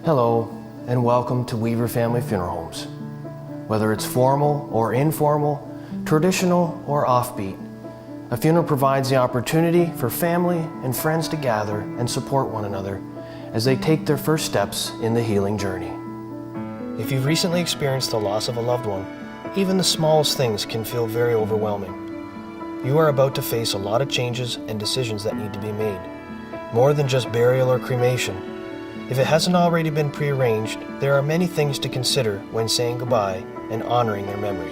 Hello, and welcome to Weaver Family Funeral Homes. Whether it's formal or informal, traditional or offbeat, a funeral provides the opportunity for family and friends to gather and support one another as they take their first steps in the healing journey. If you've recently experienced the loss of a loved one, even the smallest things can feel very overwhelming. You are about to face a lot of changes and decisions that need to be made, more than just burial or cremation. If it hasn't already been prearranged, there are many things to consider when saying goodbye and honoring their memory.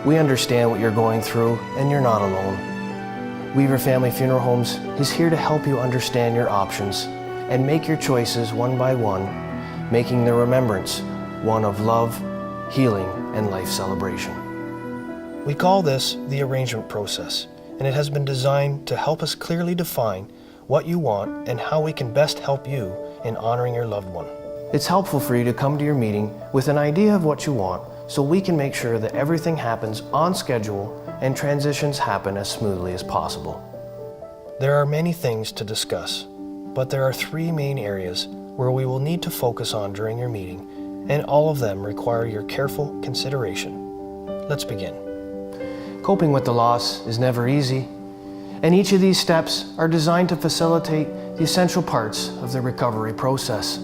We understand what you're going through, and you're not alone. Weaver Family Funeral Homes is here to help you understand your options and make your choices one by one, making the remembrance one of love, healing, and life celebration. We call this the arrangement process, and it has been designed to help us clearly define what you want and how we can best help you in honoring your loved one. It's helpful for you to come to your meeting with an idea of what you want so we can make sure that everything happens on schedule and transitions happen as smoothly as possible. There are many things to discuss, but there are 3 main areas where we will need to focus on during your meeting, and all of them require your careful consideration. Let's begin. Coping with the loss is never easy, and each of these steps are designed to facilitate the essential parts of the recovery process.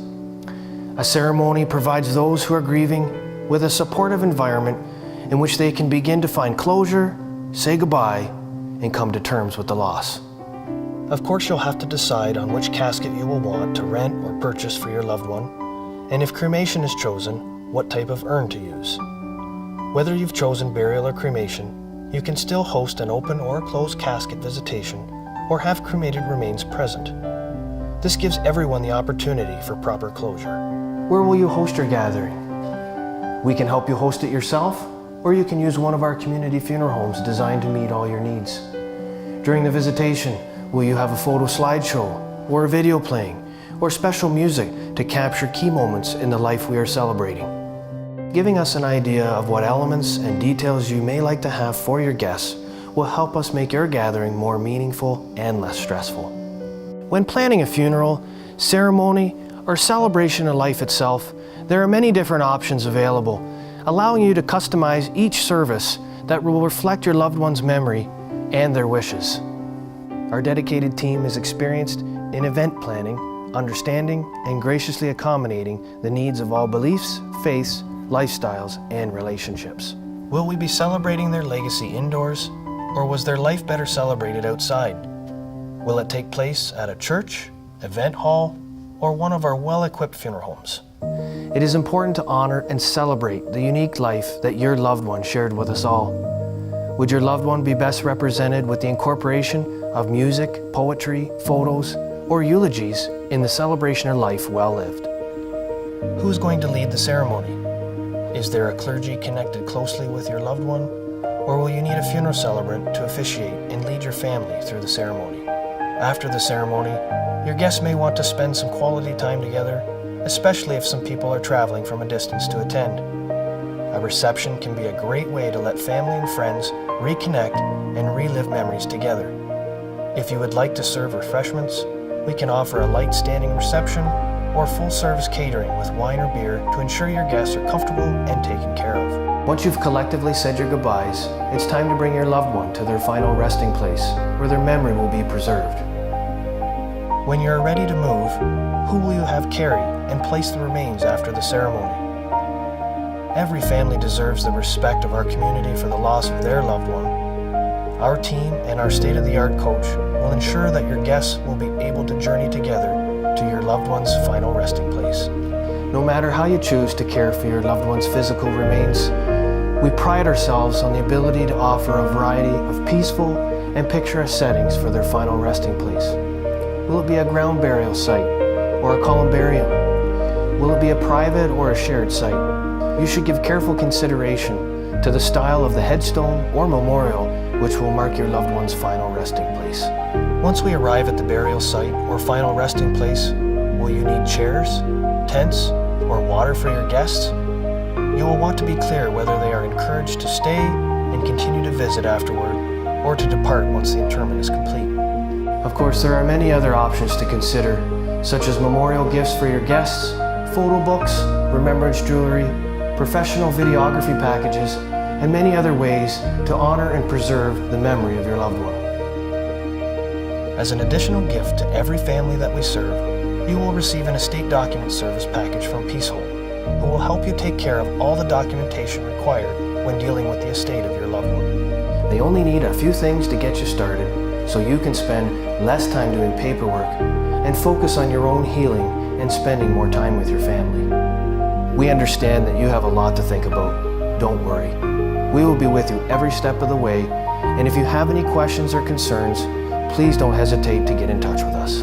A ceremony provides those who are grieving with a supportive environment in which they can begin to find closure, say goodbye, and come to terms with the loss. Of course, you'll have to decide on which casket you will want to rent or purchase for your loved one, and if cremation is chosen, what type of urn to use. Whether you've chosen burial or cremation, you can still host an open or closed casket visitation or have cremated remains present. This gives everyone the opportunity for proper closure. Where will you host your gathering? We can help you host it yourself, or you can use one of our community funeral homes designed to meet all your needs. During the visitation, will you have a photo slideshow, or a video playing, or special music to capture key moments in the life we are celebrating? Giving us an idea of what elements and details you may like to have for your guests will help us make your gathering more meaningful and less stressful. When planning a funeral, ceremony, or celebration of life itself, there are many different options available, allowing you to customize each service that will reflect your loved one's memory and their wishes. Our dedicated team is experienced in event planning, understanding, and graciously accommodating the needs of all beliefs, faiths, lifestyles, and relationships. Will we be celebrating their legacy indoors, or was their life better celebrated outside? Will it take place at a church, event hall, or one of our well-equipped funeral homes? It is important to honor and celebrate the unique life that your loved one shared with us all. Would your loved one be best represented with the incorporation of music, poetry, photos, or eulogies in the celebration of life well lived? Who's going to lead the ceremony? Is there a clergy connected closely with your loved one, or will you need a funeral celebrant to officiate and lead your family through the ceremony? After the ceremony, your guests may want to spend some quality time together, especially if some people are traveling from a distance to attend. A reception can be a great way to let family and friends reconnect and relive memories together. If you would like to serve refreshments, we can offer a light standing reception or full-service catering with wine or beer to ensure your guests are comfortable and taken care of. Once you've collectively said your goodbyes, it's time to bring your loved one to their final resting place, where their memory will be preserved. When you're ready to move, who will you have carry and place the remains after the ceremony? Every family deserves the respect of our community for the loss of their loved one. Our team and our state-of-the-art coach will ensure that your guests will be able to journey together to your loved one's final resting place. No matter how you choose to care for your loved one's physical remains, we pride ourselves on the ability to offer a variety of peaceful and picturesque settings for their final resting place. Will it be a ground burial site or a columbarium? Will it be a private or a shared site? You should give careful consideration to the style of the headstone or memorial which will mark your loved one's final resting place. Once we arrive at the burial site or final resting place, will you need chairs, tents, or water for your guests? You will want to be clear whether they are encouraged to stay and continue to visit afterward, or to depart once the interment is complete. Of course, there are many other options to consider, such as memorial gifts for your guests, photo books, remembrance jewelry, professional videography packages, and many other ways to honor and preserve the memory of your loved one. As an additional gift to every family that we serve, you will receive an estate document service package from Peacehold, who will help you take care of all the documentation required when dealing with the estate of your loved one. They only need a few things to get you started, so you can spend less time doing paperwork and focus on your own healing and spending more time with your family. We understand that you have a lot to think about. Don't worry. We will be with you every step of the way, and if you have any questions or concerns, please don't hesitate to get in touch with us.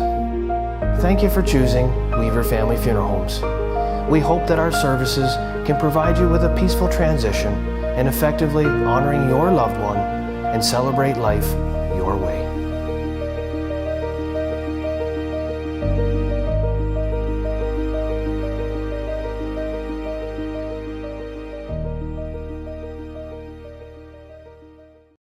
Thank you for choosing Weaver Family Funeral Homes. We hope that our services can provide you with a peaceful transition and effectively honoring your loved one and celebrate life your way.